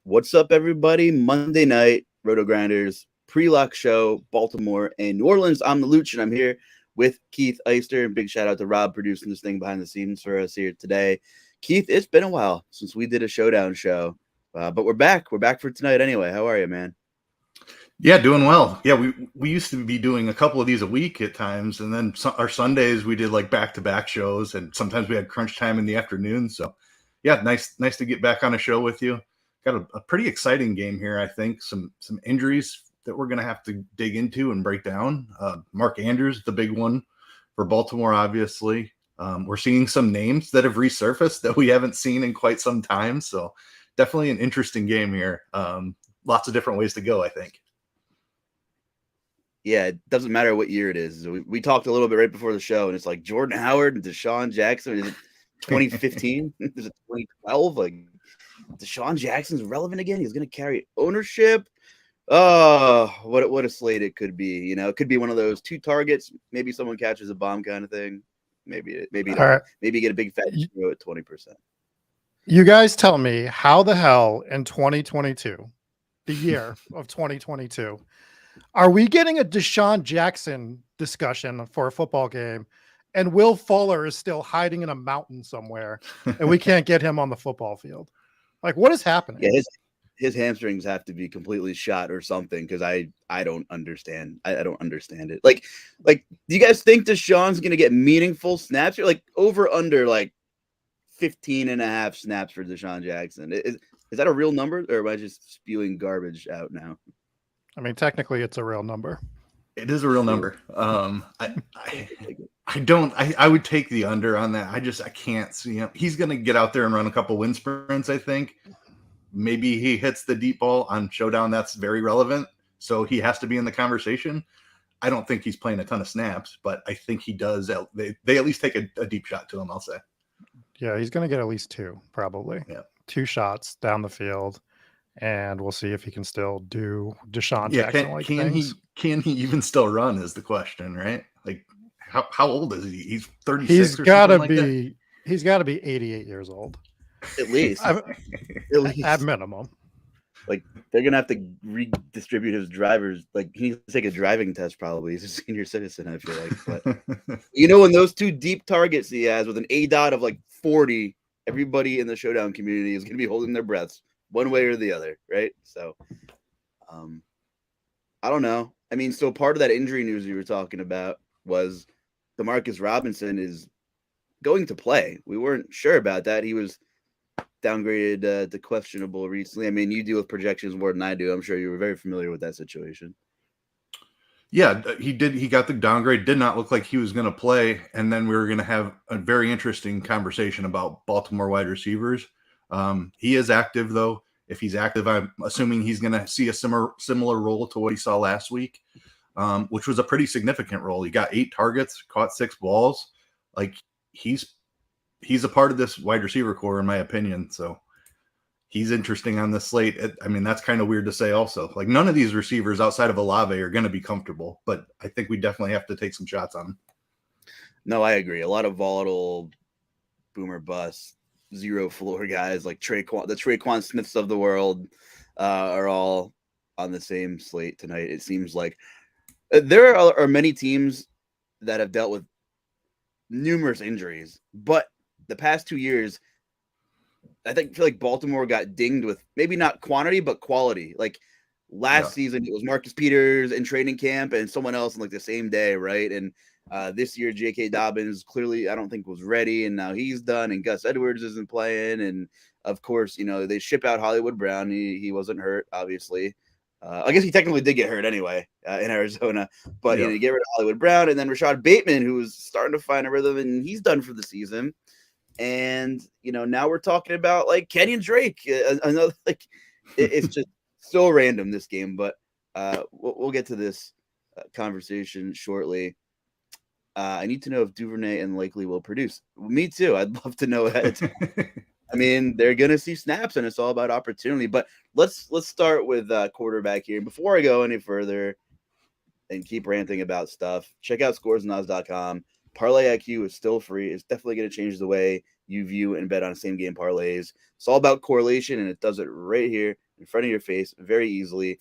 What's up, everybody? Monday night, RotoGrinders, pre-lock show, Baltimore and New Orleans. I'm the Luch, and I'm here with Keith Eyster. Big shout out to Rob producing this thing behind the scenes for us here today. Keith, it's been a while since we did a showdown show, but we're back. We're back for tonight anyway. How are you, man? Yeah, doing well. Yeah, we used to be doing a couple of these a week at times, and then our Sundays we did like back-to-back shows, and sometimes we had crunch time in the afternoon. So, yeah, nice to get back on a show with you. Got a pretty exciting game here, I think. Some injuries that we're going to have to dig into and break down. Mark Andrews, the big one for Baltimore, obviously. We're seeing some names that have resurfaced that we haven't seen in quite some time. So definitely an interesting game here. Lots of different ways to go, I think. Yeah, it doesn't matter what year it is. We talked a little bit right before the show, and it's like Jordan Howard and Deshaun Jackson. Is it 2015? Is it 2012? Like, Deshaun Jackson's relevant again. He's going to carry ownership. Oh, what a slate it could be. You know, it could be one of those 2 targets. Maybe someone catches a bomb kind of thing. Maybe right. Maybe get a big fat zero at 20%. You guys tell me how the hell in 2022, the year of 2022, are we getting a Deshaun Jackson discussion for a football game, and Will Fuller is still hiding in a mountain somewhere, and we can't get him on the football field? Like, what is happening? Yeah, his hamstrings have to be completely shot or something, because I don't understand. I don't understand it. Like, do you guys think Deshaun's going to get meaningful snaps? You're like over under like 15 and a half snaps for Deshaun Jackson. Is that a real number, or am I just spewing garbage out now? I mean, technically, it's a real number. It is a real number. I would take the under on that. I can't see him. He's going to get out there and run a couple wind sprints, I think. Maybe he hits the deep ball on Showdown. That's very relevant. So he has to be in the conversation. I don't think he's playing a ton of snaps, but I think he does. They at least take a deep shot to him, I'll say. Yeah, he's going to get at least 2, probably. Yeah. 2 shots down the field. And we'll see if he can still do Deshaun Jackson-like things. Can he even still run is the question, right? Like, how old is he? He's 36. He's got to be. He's got to be 88 years old, at least. At minimum. Like, they're gonna have to redistribute his drivers. Like, he needs to take a driving test. Probably he's a senior citizen, I feel like. But you know, when those 2 deep targets he has with an ADOT of like 40, everybody in the Showdown community is gonna be holding their breaths, one way or the other, right? So, I don't know. I mean, so part of that injury news you were talking about was Demarcus Robinson is going to play. We weren't sure about that. He was downgraded to questionable recently. I mean, you deal with projections more than I do. I'm sure you were very familiar with that situation. Yeah, he did. He got the downgrade. Did not look like he was going to play. And then we were going to have a very interesting conversation about Baltimore wide receivers. He is active, though. If he's active, I'm assuming he's going to see a similar role to what he saw last week, which was a pretty significant role. He got 8 targets, caught 6 balls. Like, he's a part of this wide receiver core, in my opinion. So he's interesting on this slate. I mean, that's kind of weird to say also. Like, none of these receivers outside of Olave are going to be comfortable, but I think we definitely have to take some shots on him. No, I agree. A lot of volatile boomer bust, zero floor guys like the Traquan Smiths of the world are all on the same slate tonight. It seems like there are many teams that have dealt with numerous injuries, but the past 2 years, I feel like Baltimore got dinged with maybe not quantity, but quality. Like last season, it was Marcus Peters in training camp and someone else on like the same day, right? And this year, J.K. Dobbins clearly, I don't think, was ready, and now he's done, and Gus Edwards isn't playing. And of course, you know, they ship out Hollywood Brown. He wasn't hurt, obviously. I guess he technically did get hurt anyway in Arizona, but you know, you get rid of Hollywood Brown, and then Rashad Bateman, who was starting to find a rhythm, and he's done for the season. And you know, now we're talking about like Kenyon Drake, another like it's just so random this game. But we'll get to this conversation shortly. I need to know if Duvernay and Likely will produce. Me too. I'd love to know that. I mean, they're gonna see snaps, and it's all about opportunity. But let's start with quarterback here. Before I go any further and keep ranting about stuff, check out scoresandodds.com. Parlay IQ is still free. It's definitely going to change the way you view and bet on same game parlays. It's all about correlation, and it does it right here in front of your face very easily.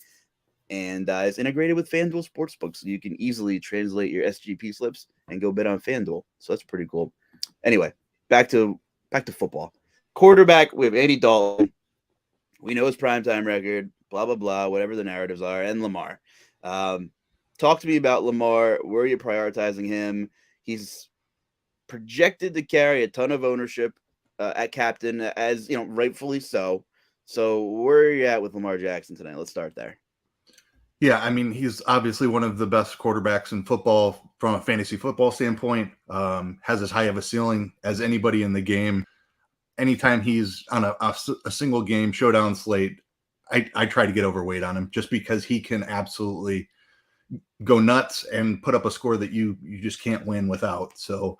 And it's integrated with FanDuel Sportsbook, so you can easily translate your SGP slips and go bet on FanDuel. So that's pretty cool. Anyway, back to football. Quarterback, we have Andy Dalton. We know his primetime record, blah, blah, blah, whatever the narratives are, and Lamar. Talk to me about Lamar. Where are you prioritizing him? He's projected to carry a ton of ownership at captain, as rightfully so. So where are you at with Lamar Jackson tonight? Let's start there. Yeah, I mean, he's obviously one of the best quarterbacks in football from a fantasy football standpoint. Has as high of a ceiling as anybody in the game. Anytime he's on a single game showdown slate, I try to get overweight on him just because he can absolutely go nuts and put up a score that you just can't win without. So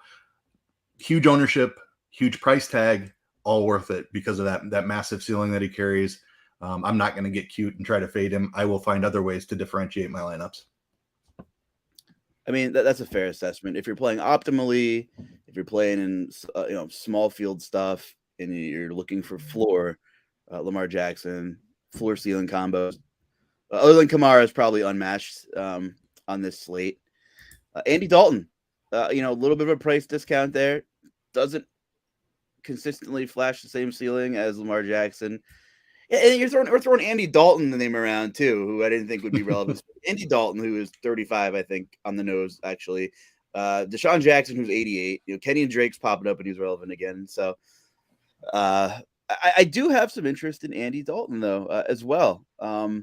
huge ownership, huge price tag, all worth it because of that massive ceiling that he carries. I'm not going to get cute and try to fade him. I will find other ways to differentiate my lineups. I mean, that's a fair assessment. If you're playing optimally, if you're playing in small field stuff, and you're looking for floor, Lamar Jackson, floor ceiling combos. Other than Kamara is probably unmatched on this slate. Andy Dalton, a little bit of a price discount there. Doesn't consistently flash the same ceiling as Lamar Jackson. And we're throwing Andy Dalton the name around too, who I didn't think would be relevant. Andy Dalton, who is 35, I think, on the nose actually. Deshaun Jackson, who's 88. Kenny and Drake's popping up, and he's relevant again. So I do have some interest in Andy Dalton though as well. What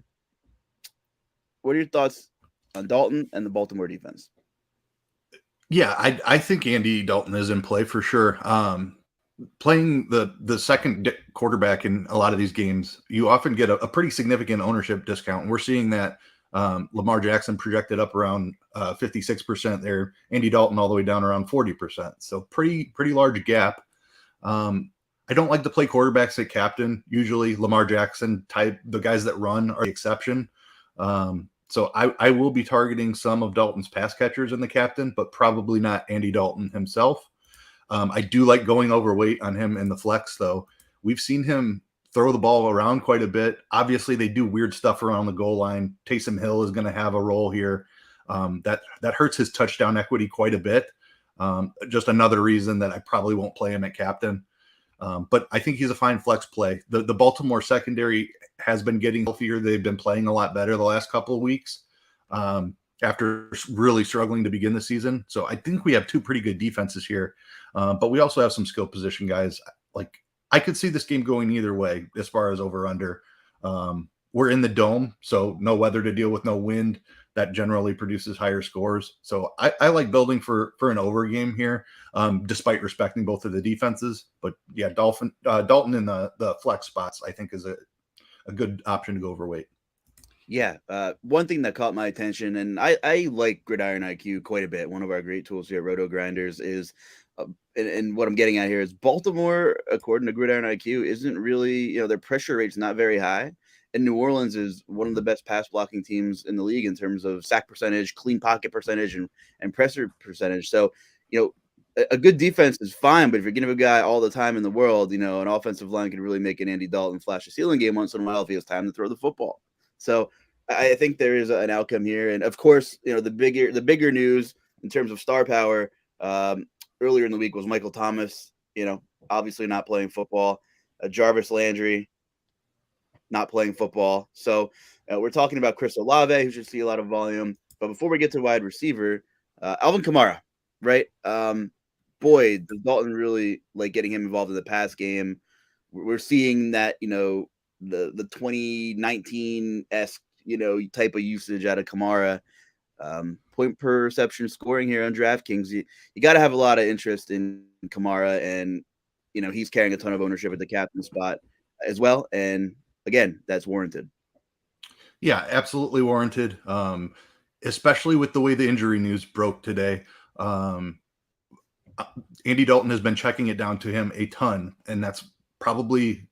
are your thoughts on Dalton and the Baltimore defense? Yeah, I think Andy Dalton is in play for sure. Playing the second quarterback in a lot of these games, you often get a pretty significant ownership discount. And we're seeing that Lamar Jackson projected up around 56% there. Andy Dalton all the way down around 40%. So pretty large gap. I don't like to play quarterbacks at captain. Usually Lamar Jackson type, the guys that run are the exception. So I will be targeting some of Dalton's pass catchers in the captain, but probably not Andy Dalton himself. I do like going overweight on him in the flex, though. We've seen him throw the ball around quite a bit. Obviously, they do weird stuff around the goal line. Taysom Hill is going to have a role here. That hurts his touchdown equity quite a bit. Just another reason that I probably won't play him at captain. But I think he's a fine flex play. The Baltimore secondary has been getting healthier. They've been playing a lot better the last couple of weeks after really struggling to begin the season. So I think we have two pretty good defenses here. But we also have some skill position guys. Like, I could see this game going either way as far as over under. We're in the dome, so no weather to deal with, no wind. That generally produces higher scores. So I like building for an over game here, despite respecting both of the defenses. But yeah, Dalton in the flex spots, I think, is a good option to go overweight. Yeah. One thing that caught my attention, and I like Gridiron IQ quite a bit. One of our great tools here at RotoGrinders is, and what I'm getting at here is Baltimore, according to Gridiron IQ, isn't really, their pressure rate's not very high. And New Orleans is one of the best pass blocking teams in the league in terms of sack percentage, clean pocket percentage, and pressure percentage. So, a good defense is fine, but if you're going to have a guy all the time in the world, an offensive line could really make an Andy Dalton flash a ceiling game once in a while if he has time to throw the football. So I think there is an outcome here. And of course, the bigger news in terms of star power earlier in the week was Michael Thomas, obviously not playing football. Jarvis Landry, not playing football. So we're talking about Chris Olave, who should see a lot of volume. But before we get to wide receiver, Alvin Kamara, right? Boy, does Dalton really like getting him involved in the pass game. We're seeing that, the 2019-esque, type of usage out of Kamara. Point per reception scoring here on DraftKings. You got to have a lot of interest in Kamara, and, he's carrying a ton of ownership at the captain spot as well. And again, that's warranted. Yeah, absolutely warranted. Especially with the way the injury news broke today. Andy Dalton has been checking it down to him a ton, and that's probably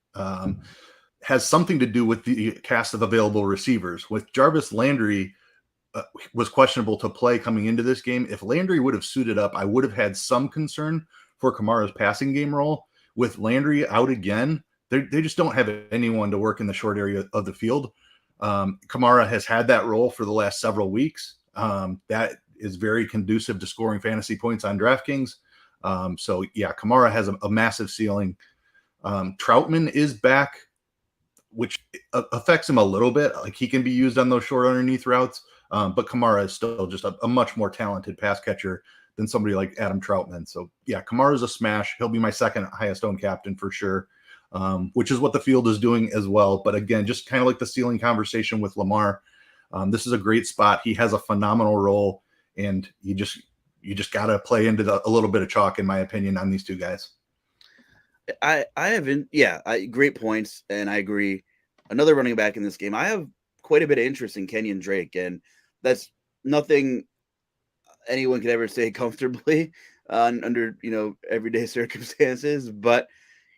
has something to do with the cast of available receivers. With Jarvis Landry was questionable to play coming into this game. If Landry would have suited up, I would have had some concern for Kamara's passing game role. With Landry out again, they just don't have anyone to work in the short area of the field. Kamara has had that role for the last several weeks. That is very conducive to scoring fantasy points on DraftKings. So yeah, Kamara has a massive ceiling. Troutman is back, which affects him a little bit. Like he can be used on those short underneath routes. But Kamara is still just a much more talented pass catcher than somebody like Adam Troutman. So yeah, Kamara's a smash. He'll be my second highest owned captain for sure, which is what the field is doing as well. But again, just kind of like the ceiling conversation with Lamar, this is a great spot. He has a phenomenal role, and you just got to play into a little bit of chalk, in my opinion, on these two guys. I haven't. Yeah, great points, and I agree. Another running back in this game. I have quite a bit of interest in Kenyon Drake, and that's nothing anyone could ever say comfortably under everyday circumstances. But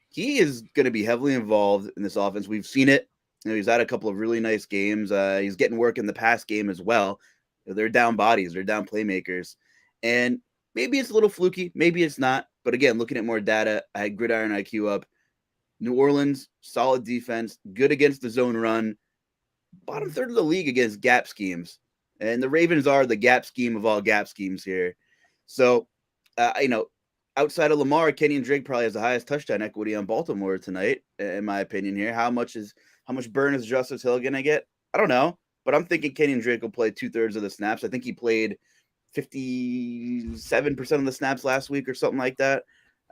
he is going to be heavily involved in this offense. We've seen it. He's had a couple of really nice games. He's getting work in the pass game as well. They're down bodies. They're down playmakers, and maybe it's a little fluky. Maybe it's not. But again, looking at more data, I had Gridiron IQ up. New Orleans, solid defense, good against the zone run, bottom third of the league against gap schemes. And the Ravens are the gap scheme of all gap schemes here. So, outside of Lamar, Kenyon Drake probably has the highest touchdown equity on Baltimore tonight, in my opinion here. How much burn is Justice Hill going to get? I don't know, but I'm thinking Kenyon Drake will play 2/3 of the snaps. I think he played 57% of the snaps last week or something like that.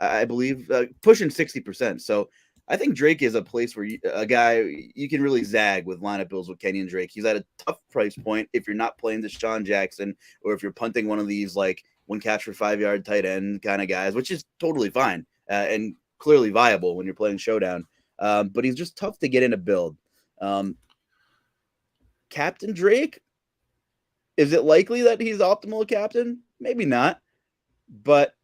I believe pushing 60%. So I think Drake is a place where a guy you can really zag with lineup builds with Kenyon Drake. He's at a tough price point if you're not playing Deshaun Jackson or if you're punting one of these like one catch for 5-yard tight end kind of guys, which is totally fine and clearly viable when you're playing Showdown. But he's just tough to get in a build. Captain Drake, is it likely that he's optimal captain? Maybe not, but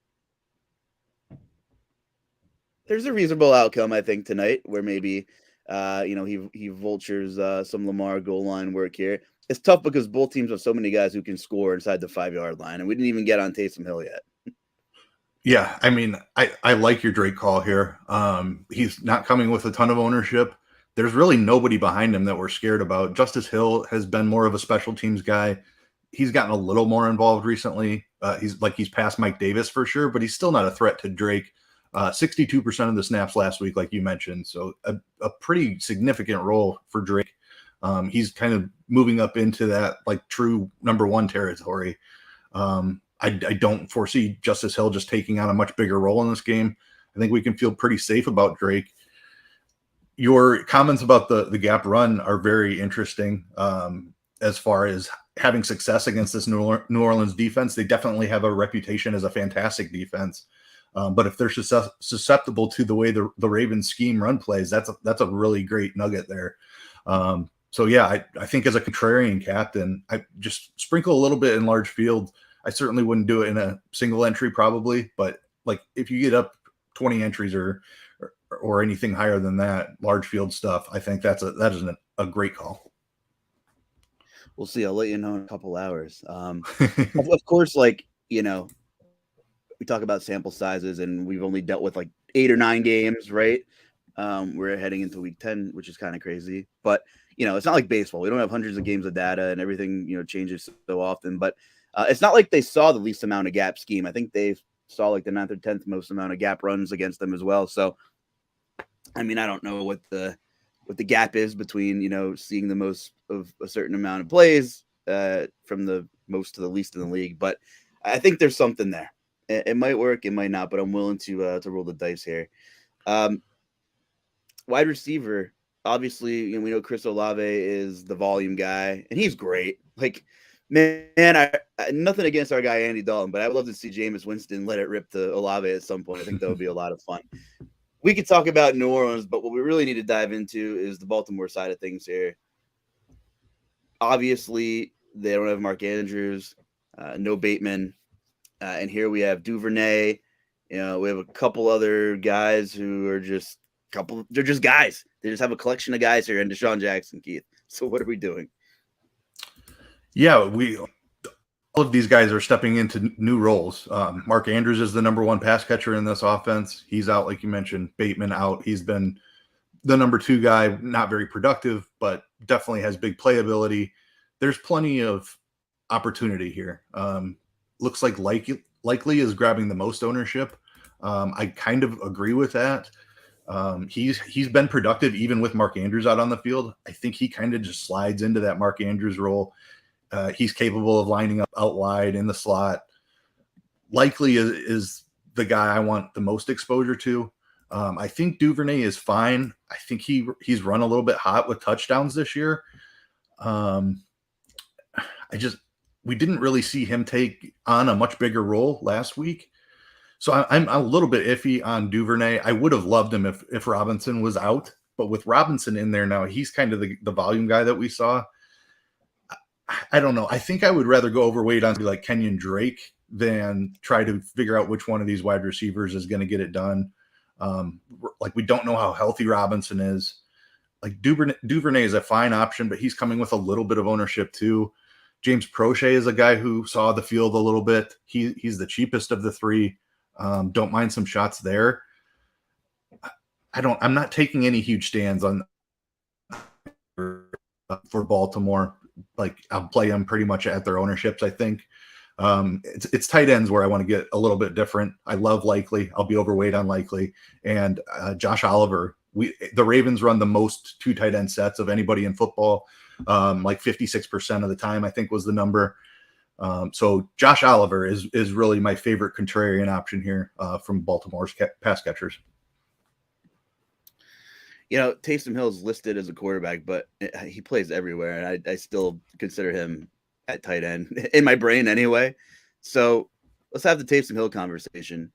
there's a reasonable outcome, I think, tonight where maybe, he vultures some Lamar goal line work here. It's tough because both teams have so many guys who can score inside the 5-yard line, and we didn't even get on Taysom Hill yet. Yeah, I mean, I like your Drake call here. He's not coming with a ton of ownership. There's really nobody behind him that we're scared about. Justice Hill has been more of a special teams guy. He's gotten a little more involved recently. He's past Mike Davis for sure, but he's still not a threat to Drake. 62% of the snaps last week, like you mentioned. So a pretty significant role for Drake. He's kind of moving up into that like true number one territory. I don't foresee Justice Hill just taking on a much bigger role in this game. I think we can feel pretty safe about Drake. Your comments about the gap run are very interesting as far as having success against this New Orleans defense. They definitely have a reputation as a fantastic defense. But if they're susceptible to the way the Ravens scheme run plays, that's a really great nugget there. So yeah, I think as a contrarian captain, I just sprinkle a little bit in large field. I certainly wouldn't do it in a single entry probably, but like if you get up 20 entries or anything higher than that, large field stuff, I think that is a great call. We'll see. I'll let you know in a couple hours. Of course, we talk about sample sizes and we've only dealt with like 8 or 9 games, right? We're heading into week 10, which is kind of crazy, but it's not like baseball. We don't have hundreds of games of data and everything, changes so often, but it's not like they saw the least amount of gap scheme. I think they saw like the 9th or 10th most amount of gap runs against them as well. So, I mean, I don't know what the gap is between, seeing the most of a certain amount of plays from the most to the least in the league, but I think there's something there. It might work, it might not, but I'm willing to roll the dice here. Wide receiver, obviously, we know Chris Olave is the volume guy, and he's great. Like, man, I nothing against our guy Andy Dalton, but I would love to see Jameis Winston let it rip to Olave at some point. I think that would be a lot of fun. We could talk about New Orleans, but what we really need to dive into is the Baltimore side of things here. Obviously, they don't have Mark Andrews, no Bateman. And here we have Duvernay. We have a couple other guys who are they're just guys. They just have a collection of guys here and Deshaun Jackson, Keith. So what are we doing? Yeah, all of these guys are stepping into new roles. Mark Andrews is the number one pass catcher in this offense. He's out, like you mentioned. Bateman out. He's been the number 2 guy, not very productive, but definitely has big playability. There's plenty of opportunity here. Looks like Likely is grabbing the most ownership. I kind of agree with that. He's been productive even with Mark Andrews out on the field. I think he kind of just slides into that Mark Andrews role. He's capable of lining up out wide in the slot. Likely is the guy I want the most exposure to. I think Duvernay is fine. I think he's run a little bit hot with touchdowns this year. We didn't really see him take on a much bigger role last week. So I'm a little bit iffy on Duvernay. I would have loved him if Robinson was out, but with Robinson in there now, he's kind of the volume guy that we saw. I don't know. I think I would rather go overweight on like Kenyon Drake than try to figure out which one of these wide receivers is going to get it done. Like we don't know how healthy Robinson is. Like Duvernay is a fine option, but he's coming with a little bit of ownership too. James Prochet is a guy who saw the field a little bit. He's the cheapest of the 3. Don't mind some shots there. I'm not taking any huge stands on for Baltimore. Like I'll play them pretty much at their ownerships. I think it's tight ends where I want to get a little bit different. I love Likely. I'll be overweight on Likely and Josh Oliver. The Ravens run the most 2 tight end sets of anybody in football. Like 56% of the time, I think was the number. So Josh Oliver is really my favorite contrarian option here from Baltimore's pass catchers. You know, Taysom Hill's listed as a quarterback, but he plays everywhere, and I still consider him at tight end in my brain anyway. So let's have the Taysom Hill conversation.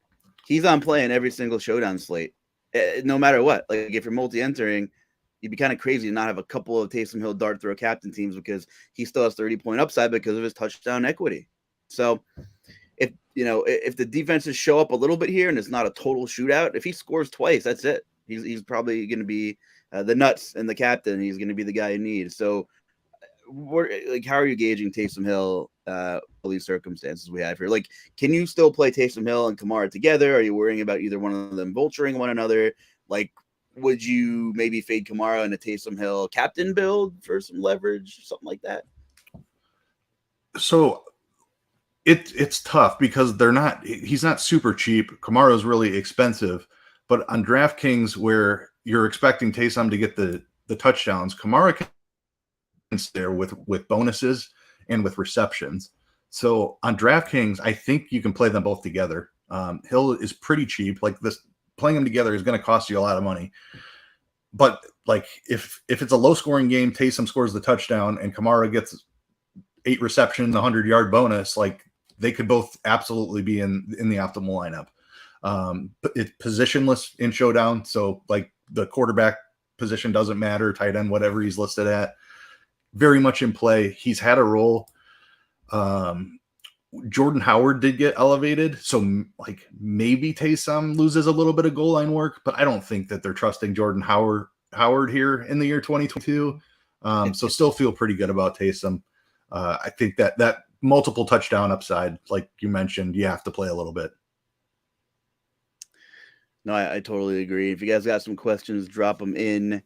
He's on play in every single showdown slate, no matter what. Like if you're multi-entering, you'd be kind of crazy to not have a couple of Taysom Hill dart throw captain teams because he still has 30-point upside because of his touchdown equity. So if the defenses show up a little bit here and it's not a total shootout, if he scores twice, that's it. He's probably going to be the nuts and the captain. He's going to be the guy you need. So how are you gauging Taysom Hill all these circumstances we have here? Like, can you still play Taysom Hill and Kamara together? Are you worrying about either one of them vulturing one another? Like, would you maybe fade Kamara in a Taysom Hill captain build for some leverage, something like that? So it's tough because he's not super cheap. Kamara's really expensive, but on DraftKings where you're expecting Taysom to get the touchdowns, Kamara can there with bonuses and with receptions. So on DraftKings, I think you can play them both together. Hill is pretty cheap. Like this, playing them together is going to cost you a lot of money. But like if it's a low scoring game, Taysom scores the touchdown and Kamara gets 8 receptions, 100-yard bonus, like they could both absolutely be in the optimal lineup. But it's positionless in Showdown, so like the quarterback position doesn't matter, tight end, whatever he's listed at. Very much in play. He's had a role. Jordan Howard did get elevated, so like maybe Taysom loses a little bit of goal line work, but I don't think that they're trusting Jordan Howard here in the year 2022. So still feel pretty good about Taysom. I think that multiple touchdown upside, like you mentioned, you have to play a little bit. No, I totally agree. If you guys got some questions, drop them in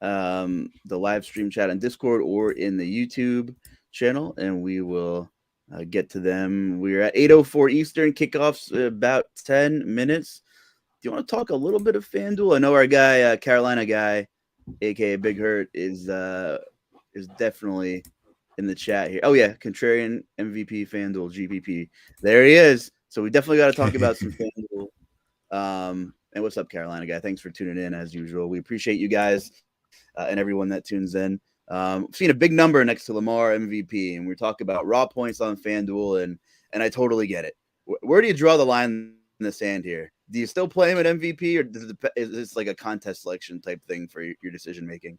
the live stream chat on Discord or in the YouTube channel, and we will get to them. We're at 8:04 Eastern. Kickoffs about 10 minutes. Do you want to talk a little bit of FanDuel? I know our guy, Carolina guy, aka Big Hurt, is definitely in the chat here. Oh yeah, contrarian MVP FanDuel GPP. There he is. So we definitely got to talk about some FanDuel. And what's up, Carolina guy? Thanks for tuning in as usual. We appreciate you guys and everyone that tunes in. Seen a big number next to Lamar MVP, and we're talking about raw points on FanDuel, and I totally get it. Where do you draw the line in the sand here? Do you still play him at MVP, or is this like a contest selection type thing for your decision making?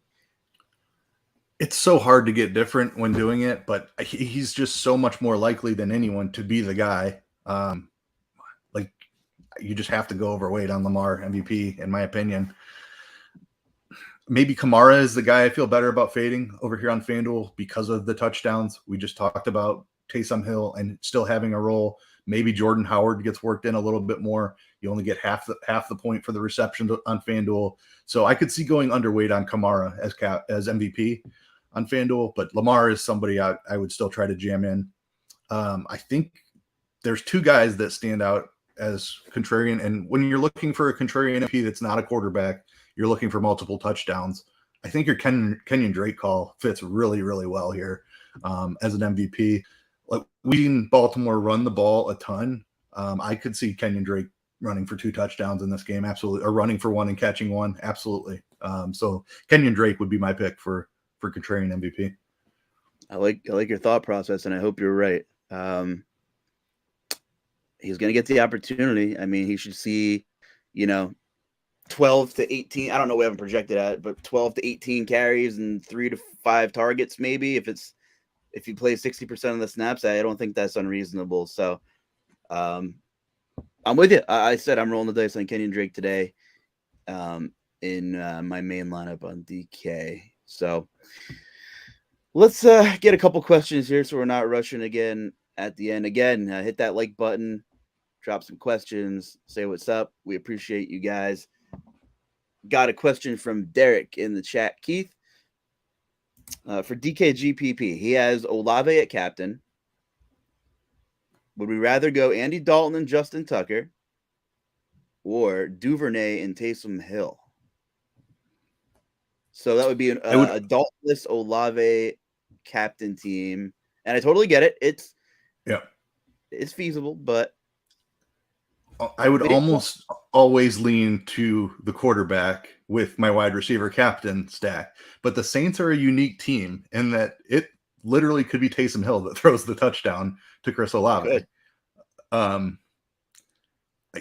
It's so hard to get different when doing it, but he's just so much more likely than anyone to be the guy. Like you just have to go overweight on Lamar MVP, in my opinion. maybe Kamara is the guy I feel better about fading over here on FanDuel because of the touchdowns. We just talked about Taysom Hill and still having a role. Maybe Jordan Howard gets worked in a little bit more. You only get half the point for the reception on FanDuel. So I could see going underweight on Kamara as MVP on FanDuel, but Lamar is somebody I would still try to jam in. I think there's two guys that stand out as contrarian. And when you're looking for a contrarian MVP that's not a quarterback, you're looking for multiple touchdowns. I think your Kenyon Drake call fits really, really well here as an MVP. Like, we've seen Baltimore run the ball a ton. I could see Kenyon Drake running for 2 touchdowns in this game, absolutely, or running for 1 and catching 1, absolutely. So Kenyon Drake would be my pick for contrarian MVP. I like your thought process, and I hope you're right. He's going to get the opportunity. I mean, he should see, 12 to 18. I don't know. We haven't projected at, but 12 to 18 carries and 3 to 5 targets, maybe. If he plays 60% of the snaps, I don't think that's unreasonable. So, I'm with you. I said I'm rolling the dice on Kenyon Drake today, in my main lineup on DK. So let's get a couple questions here, so we're not rushing again at the end. Again, hit that like button, drop some questions, say what's up. We appreciate you guys. Got a question from Derek in the chat. Keith, for DKGPP, he has Olave at captain. Would we rather go Andy Dalton and Justin Tucker, or Duvernay and Taysom Hill? So that would be a Daltonless Olave captain team. And I totally get it. It's feasible, but I would almost always lean to the quarterback with my wide receiver captain stack. But the Saints are a unique team in that it literally could be Taysom Hill that throws the touchdown to Chris Olave.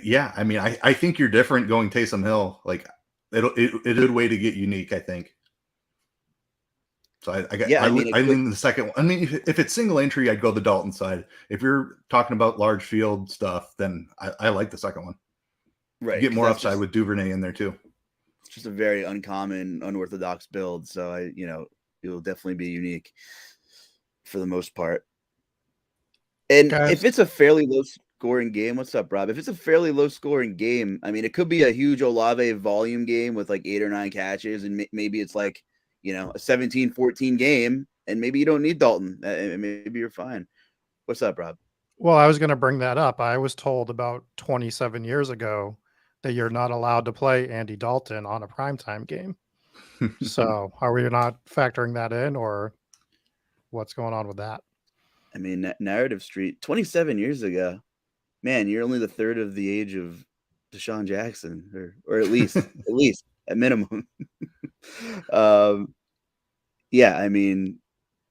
Yeah, I mean, I think you're different going Taysom Hill. Like, it's a good way to get unique, I think. So I lean the second one. I mean, if it's single entry, I'd go the Dalton side. If you're talking about large field stuff, then I like the second one. Right, you get more upside with Duvernay in there too. It's just a very uncommon, unorthodox build, so it'll definitely be unique for the most part. And if it's a fairly low scoring game, what's up, Rob? If it's a fairly low scoring game, I mean, it could be a huge Olave volume game with like 8 or 9 catches, and maybe it's like, a 17-14 game, and maybe you don't need Dalton. Maybe you're fine. What's up, Rob? Well, I was going to bring that up. I was told about 27 years ago that you're not allowed to play Andy Dalton on a primetime game. So are we not factoring that in, or what's going on with that? I mean, Narrative Street, 27 years ago, man, you're only the third of the age of Deshaun Jackson, or at least at minimum. Yeah, I mean,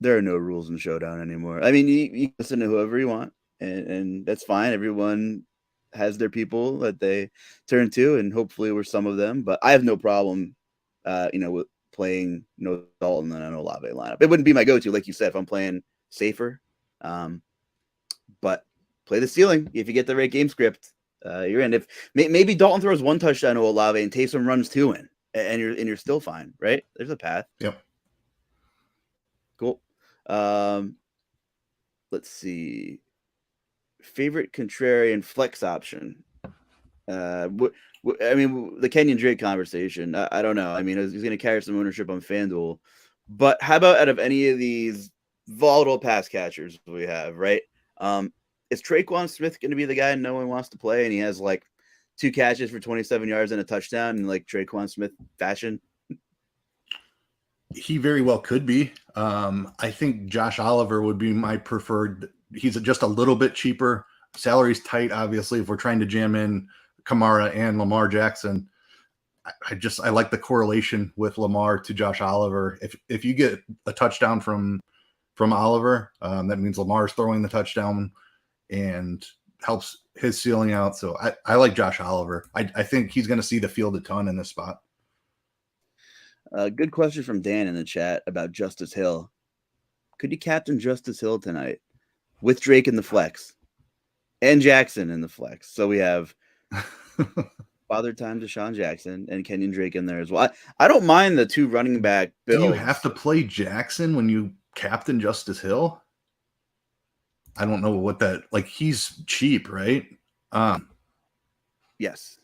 there are no rules in Showdown anymore. I mean, you listen to whoever you want, and that's fine. Everyone has their people that they turn to, and hopefully we're some of them. But I have no problem, with playing no Dalton and an Olave lineup. It wouldn't be my go-to, like you said, if I'm playing safer. But play the ceiling. If you get the right game script, you're in. If maybe Dalton throws 1 touchdown to Olave and Taysom runs 2 in, and you're still fine, right? There's a path. Yep. Cool. Let's see. Favorite contrarian flex option. I mean, the Kenyon Drake conversation. I don't know. I mean, he's going to carry some ownership on FanDuel, but how about out of any of these volatile pass catchers we have, right? Is Traquan Smith going to be the guy no one wants to play, and he has like 2 catches for 27 yards and a touchdown in like Traquan Smith fashion? He very well could be. I think Josh Oliver would be my preferred. He's just a little bit cheaper. Salary's tight, obviously, if we're trying to jam in Kamara and Lamar Jackson. I like the correlation with Lamar to Josh Oliver. If you get a touchdown from Oliver, that means Lamar's throwing the touchdown and helps his ceiling out. So I like Josh Oliver. I think he's going to see the field a ton in this spot. Good question from Dan in the chat about Justice Hill. Could you captain Justice Hill tonight with Drake in the flex and Jackson in the flex? So we have Father Time Deshaun Jackson and Kenyon Drake in there as well. I don't mind the 2 running back builds. Do you have to play Jackson when you captain Justice Hill? I don't know what that like. He's cheap, right? Yes.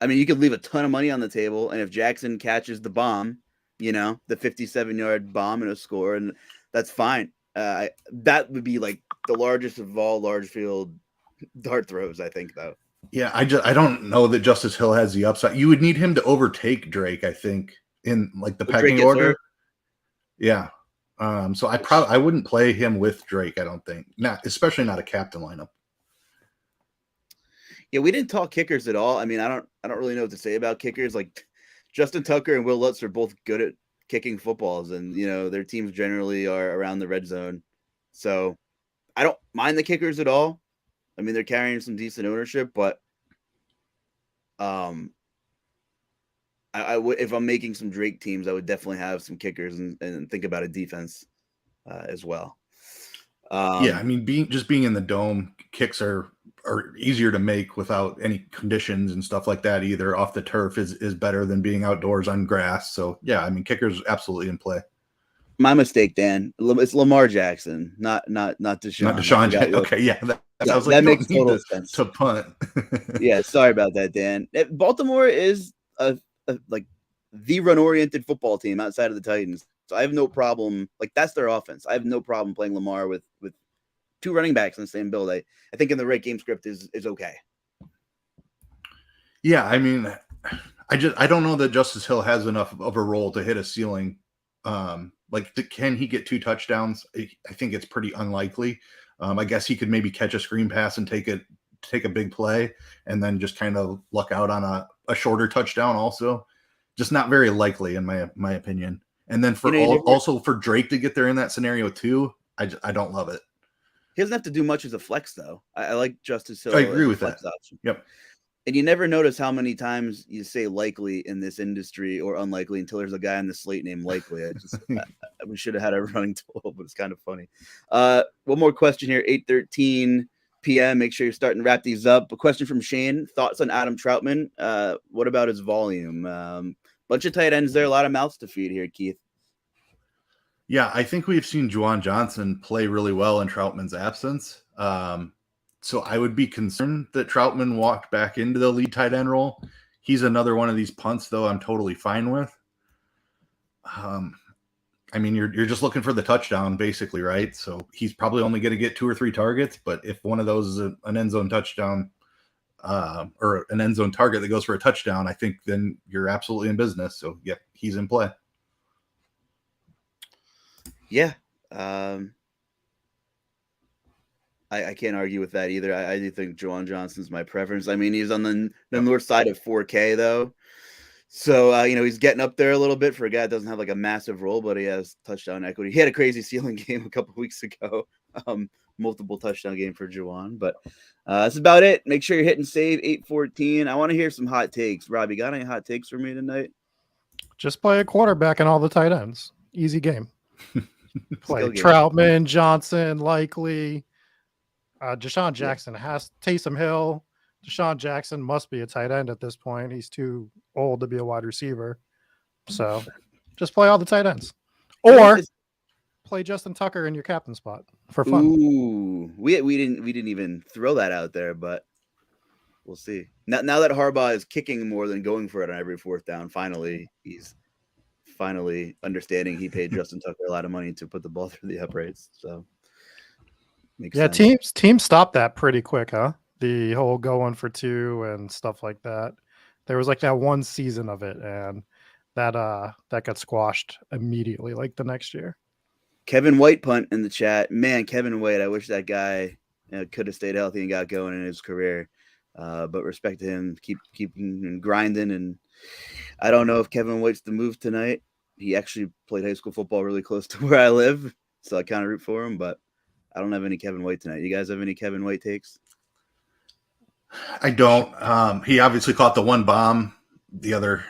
I mean, you could leave a ton of money on the table, and if Jackson catches the bomb, the 57-yard bomb and a score, and that's fine. That would be like the largest of all large field dart throws, I think, though. Yeah, I don't know that Justice Hill has the upside. You would need him to overtake Drake, I think, in like the pecking order. Yeah. So I wouldn't play him with Drake, I don't think. Especially not a captain lineup. Yeah, we didn't talk kickers at all. I mean, I don't really know what to say about kickers. Like Justin Tucker and Will Lutz are both good at kicking footballs, and their teams generally are around the red zone. So I don't mind the kickers at all. I mean, they're carrying some decent ownership, but I would, if I'm making some Drake teams, I would definitely have some kickers and think about a defense as well. Yeah, I mean, being in the dome, kicks are easier to make without any conditions and stuff like that. Either off the turf is better than being outdoors on grass. So yeah, I mean, kickers absolutely in play. My mistake, Dan. It's Lamar Jackson, not Deshaun. Not Deshaun. Okay, yeah, that makes total sense to punt. Yeah, sorry about that, Dan. Baltimore is like the run-oriented football team outside of the Titans. So I have no problem. Like, that's their offense. I have no problem playing Lamar with 2 running backs in the same build. I think in the right game script is okay. Yeah, I mean, I don't know that Justice Hill has enough of a role to hit a ceiling. Can he get 2 touchdowns? I think it's pretty unlikely. I guess he could maybe catch a screen pass and take a big play and then just kind of luck out on a shorter touchdown also. Just not very likely in my opinion. And then also for Drake to get there in that scenario too, I don't love it. He doesn't have to do much as a flex though. I like Justice Hill. I agree with that. Option. Yep. And you never notice how many times you say likely in this industry or unlikely until there's a guy on the slate named likely. We should have had a running total, but it's kind of funny. One more question here, 8:13 p.m. Make sure you're starting to wrap these up. A question from Shane. Thoughts on Adam Troutman? What about his volume? Bunch of tight ends there. A lot of mouths to feed here, Keith. Yeah, I think we've seen Juwan Johnson play really well in Troutman's absence. So I would be concerned that Troutman walked back into the lead tight end role. He's another one of these punts, though, I'm totally fine with. I mean, you're just looking for the touchdown, basically, right? So he's probably only going to get 2 or 3 targets, but if one of those is an end zone touchdown or an end zone target that goes for a touchdown, I think then you're absolutely in business. So, yeah, he's in play. Yeah. I can't argue with that either. I do think Juwan Johnson's my preference. I mean, he's on the north side of 4K, though. So, he's getting up there a little bit for a guy that doesn't have like a massive role, but he has touchdown equity. He had a crazy ceiling game a couple weeks ago. Multiple touchdown game for Juwan. But that's about it. Make sure you're hitting save 8:14. I want to hear some hot takes. Rob, you got any hot takes for me tonight? Just play a quarterback and all the tight ends. Easy game. Play Troutman, Johnson, likely. Deshaun Jackson has Taysom Hill. Deshaun Jackson must be a tight end at this point. He's too old to be a wide receiver. So just play all the tight ends. Or play Justin Tucker in your captain spot for fun. Ooh, we didn't even throw that out there, but we'll see. Now that Harbaugh is kicking more than going for it on every 4th down, he's finally understanding he paid Justin Tucker a lot of money to put the ball through the uprights. So yeah, sense. Teams stopped that pretty quick, huh? The whole going for 2 and stuff like that. There was like that one season of it, and that got squashed immediately, like the next year. Kevin White punt in the chat. Man, Kevin White, I wish that guy could have stayed healthy and got going in his career. But respect to him, keeping grinding. And I don't know if Kevin White's the move tonight. He actually played high school football really close to where I live, so I kind of root for him, but I don't have any Kevin White tonight. You guys have any Kevin White takes? I don't. He obviously caught the one bomb the other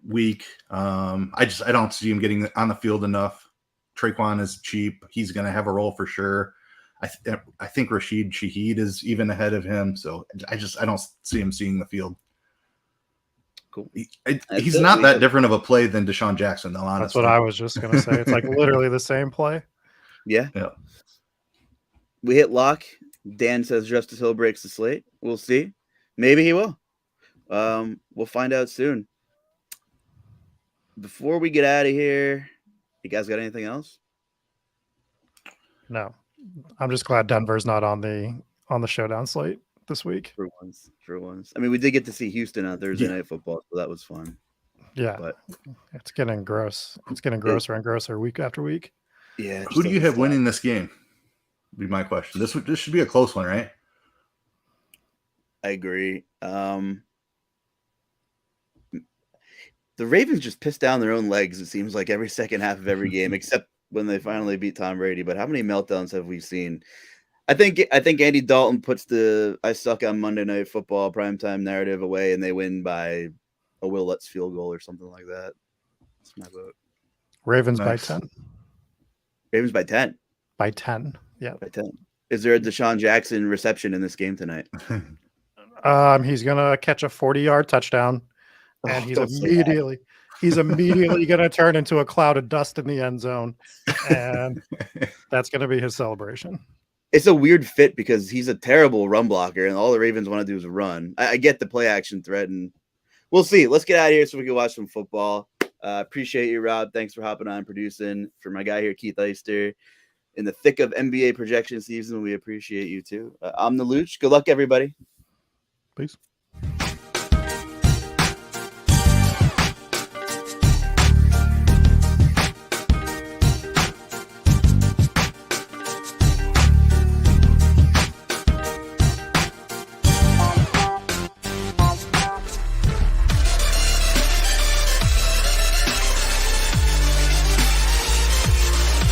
week. I don't see him getting on the field enough. Traquan is cheap. He's going to have a role for sure. I think Rashid Shaheed is even ahead of him. So I don't see him seeing the field. Cool. He's not that different of a play than Deshaun Jackson, though, honestly. That's what I was just going to say. It's like literally the same play. Yeah. Yeah. We hit lock. Dan says Justice Hill breaks the slate. We'll see. Maybe he will. We'll find out soon. Before we get out of here, you guys got anything else? No. I'm just glad Denver's not on the showdown slate this week. For once. I mean, we did get to see Houston on Thursday Night Football, so that was fun. Yeah. But it's getting gross. It's getting grosser and grosser week after week. Yeah. Who do you have winning this game? Be my question. This should be a close one, right? I agree. The Ravens just piss down their own legs, it seems like, every second half of every game, except when they finally beat Tom Brady. But how many meltdowns have we seen? I think Andy Dalton puts the "I suck on Monday Night Football" primetime narrative away, and they win by a Will Lutz field goal or something like that. That's my vote. Ravens Nice. by 10. Ravens by 10. By 10. Yeah. By 10. Is there a Deshaun Jackson reception in this game tonight? He's gonna catch a 40-yard touchdown, and he's immediately gonna turn into a cloud of dust in the end zone, and that's gonna be his celebration. It's a weird fit because he's a terrible run blocker, and all the Ravens want to do is run. I get the play action threat, and we'll see. Let's get out of here so we can watch some football. Appreciate you, Rob. Thanks for hopping on producing. For my guy here, Keith Eyster, in the thick of NBA projection season, we appreciate you too. I'm the Luch. Good luck, everybody. Peace.